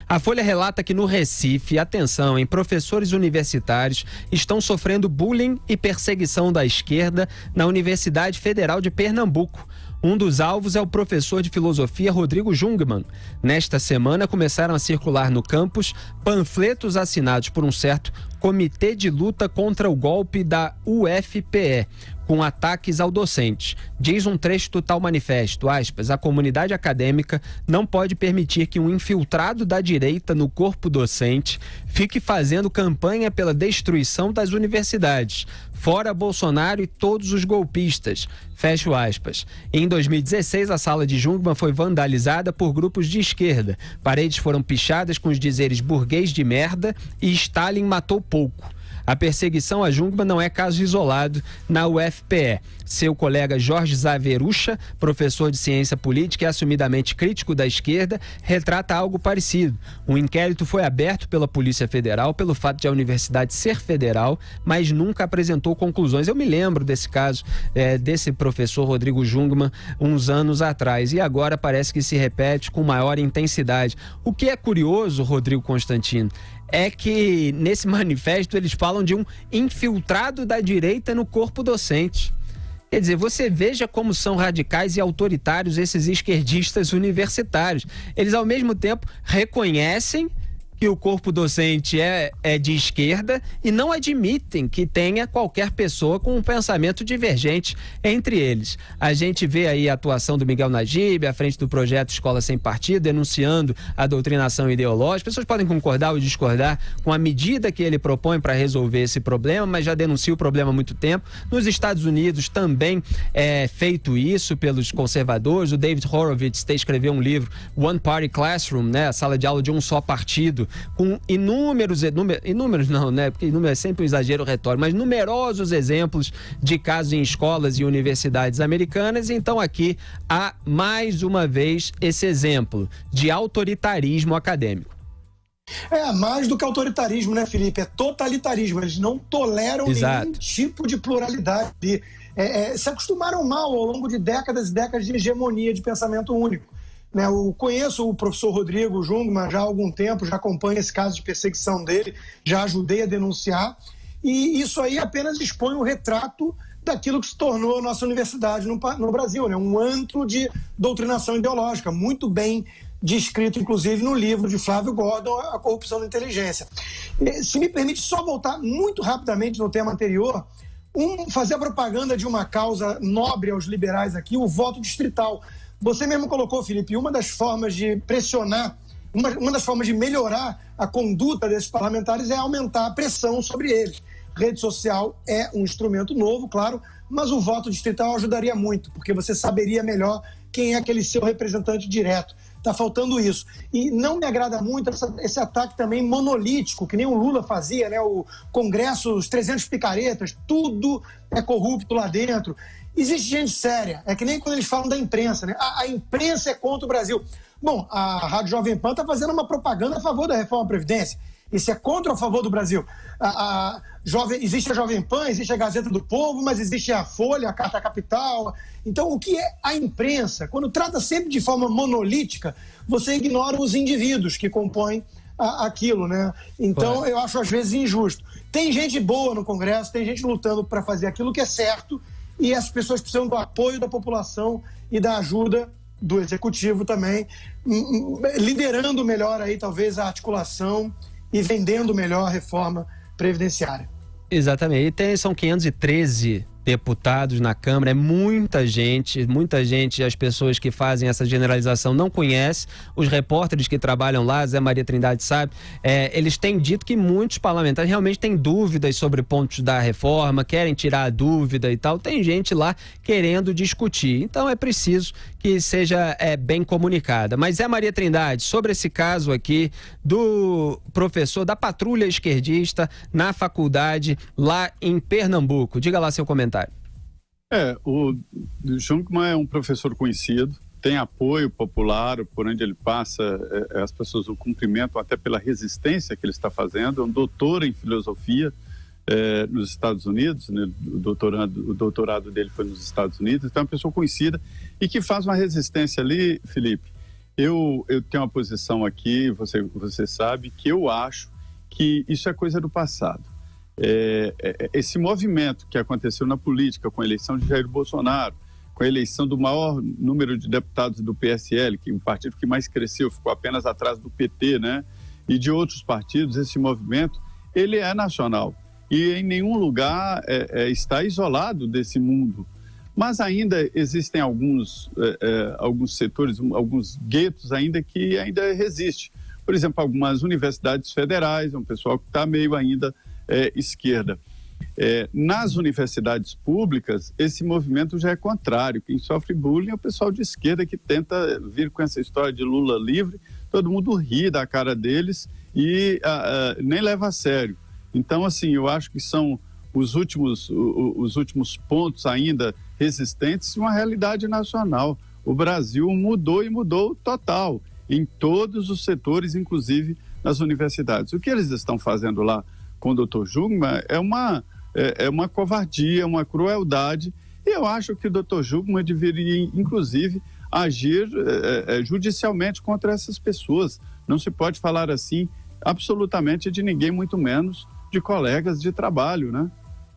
A Folha relata que no Recife, atenção, hein, professores universitários estão sofrendo bullying e perseguição da esquerda na Universidade Federal de Pernambuco. Um dos alvos é o professor de filosofia Rodrigo Jungmann. Nesta semana começaram a circular no campus panfletos assinados por um certo Comitê de Luta contra o Golpe da UFPE, com ataques ao docente. Diz um trecho do tal manifesto, aspas, a comunidade acadêmica não pode permitir que um infiltrado da direita no corpo docente fique fazendo campanha pela destruição das universidades. Fora Bolsonaro e todos os golpistas. Fecho aspas. Em 2016, a sala de Jungmann foi vandalizada por grupos de esquerda. Paredes foram pichadas com os dizeres burguês de merda e Stalin matou pouco. A perseguição a Jungmann não é caso isolado na UFPE. Seu colega Jorge Zaverucha, professor de ciência política e assumidamente crítico da esquerda, retrata algo parecido. Um inquérito foi aberto pela Polícia Federal pelo fato de a universidade ser federal, mas nunca apresentou conclusões. Eu me lembro desse caso, desse professor Rodrigo Jungmann, uns anos atrás, e agora parece que se repete com maior intensidade. O que é curioso, Rodrigo Constantino, é que nesse manifesto eles falam de um infiltrado da direita no corpo docente. Quer dizer, você veja como são radicais e autoritários esses esquerdistas universitários. Eles, ao mesmo tempo, reconhecem que o corpo docente é de esquerda e não admitem que tenha qualquer pessoa com um pensamento divergente entre eles. A gente vê aí a atuação do Miguel Najib à frente do projeto Escola Sem Partido, denunciando a doutrinação ideológica. As pessoas podem concordar ou discordar com a medida que ele propõe para resolver esse problema, mas já denuncia o problema há muito tempo. Nos Estados Unidos também é feito isso pelos conservadores. O David Horowitz escreveu um livro, One Party Classroom, né? A sala de aula de um só partido, com inúmeros não, né? Porque inúmero é sempre um exagero retórico, mas numerosos exemplos de casos em escolas e universidades americanas. Então aqui há mais uma vez esse exemplo de autoritarismo acadêmico. Mais do que autoritarismo, né, Felipe? É totalitarismo. Eles não toleram nenhum tipo de pluralidade. Se acostumaram mal ao longo de décadas e décadas de hegemonia de pensamento único. Eu conheço o professor Rodrigo Jungmann já há algum tempo, já acompanho esse caso de perseguição dele, já ajudei a denunciar, e isso aí apenas expõe o retrato daquilo que se tornou a nossa universidade no Brasil, um antro de doutrinação ideológica, muito bem descrito, inclusive, no livro de Flávio Gordon, A Corrupção da Inteligência. Se me permite só voltar muito rapidamente no tema anterior, fazer a propaganda de uma causa nobre aos liberais aqui, o voto distrital. Você mesmo colocou, Felipe, uma das formas de pressionar, uma das formas de melhorar a conduta desses parlamentares é aumentar a pressão sobre eles. Rede social é um instrumento novo, claro, mas o voto distrital ajudaria muito, porque você saberia melhor quem é aquele seu representante direto. Está faltando isso. E não me agrada muito esse ataque também monolítico, que nem o Lula fazia, o Congresso, os 300 picaretas, tudo é corrupto lá dentro. Existe gente séria, é que nem quando eles falam da imprensa, a imprensa é contra o Brasil. Bom, a Rádio Jovem Pan está fazendo uma propaganda a favor da reforma da Previdência. Isso é contra ou a favor do Brasil? Existe a Jovem Pan, existe a Gazeta do Povo, mas existe a Folha, a Carta Capital. Então, o que é a imprensa? Quando trata sempre de forma monolítica, você ignora os indivíduos que compõem aquilo, Então, eu acho às vezes injusto. Tem gente boa no Congresso, tem gente lutando para fazer aquilo que é certo, e as pessoas precisam do apoio da população e da ajuda do Executivo também, liderando melhor aí talvez a articulação e vendendo melhor a reforma previdenciária. Exatamente. São 513 deputados na Câmara, é muita gente, as pessoas que fazem essa generalização não conhecem, os repórteres que trabalham lá, Zé Maria Trindade sabe, eles têm dito que muitos parlamentares realmente têm dúvidas sobre pontos da reforma, querem tirar a dúvida e tal, tem gente lá querendo discutir, então é preciso que seja bem comunicada. Mas Zé Maria Trindade, sobre esse caso aqui do professor da patrulha esquerdista na faculdade lá em Pernambuco, diga lá seu comentário. O Jungmann é um professor conhecido, tem apoio popular, por onde ele passa, as pessoas o cumprimentam até pela resistência que ele está fazendo, é um doutor em filosofia nos Estados Unidos, o doutorado dele foi nos Estados Unidos, então é uma pessoa conhecida e que faz uma resistência ali, Felipe, eu tenho uma posição aqui, você sabe, que eu acho que isso é coisa do passado. Esse movimento que aconteceu na política com a eleição de Jair Bolsonaro, com a eleição do maior número de deputados do PSL, que é o partido que mais cresceu, ficou apenas atrás do PT, né? E de outros partidos, esse movimento, ele é nacional. E em nenhum lugar está isolado desse mundo. Mas ainda existem alguns setores, alguns guetos ainda que ainda resistem. Por exemplo, algumas universidades federais, um pessoal que está meio ainda esquerda. Nas universidades públicas, esse movimento já é contrário. Quem sofre bullying é o pessoal de esquerda que tenta vir com essa história de Lula livre. Todo mundo ri da cara deles e nem leva a sério. Então, assim, eu acho que são os últimos pontos ainda resistentes de uma realidade nacional. O Brasil mudou e mudou total, em todos os setores, inclusive nas universidades. O que eles estão fazendo lá com o Dr. Jungmann é uma covardia, uma crueldade, e eu acho que o Dr. Jungmann deveria, inclusive, agir judicialmente contra essas pessoas. Não se pode falar assim absolutamente de ninguém, muito menos de colegas de trabalho, né?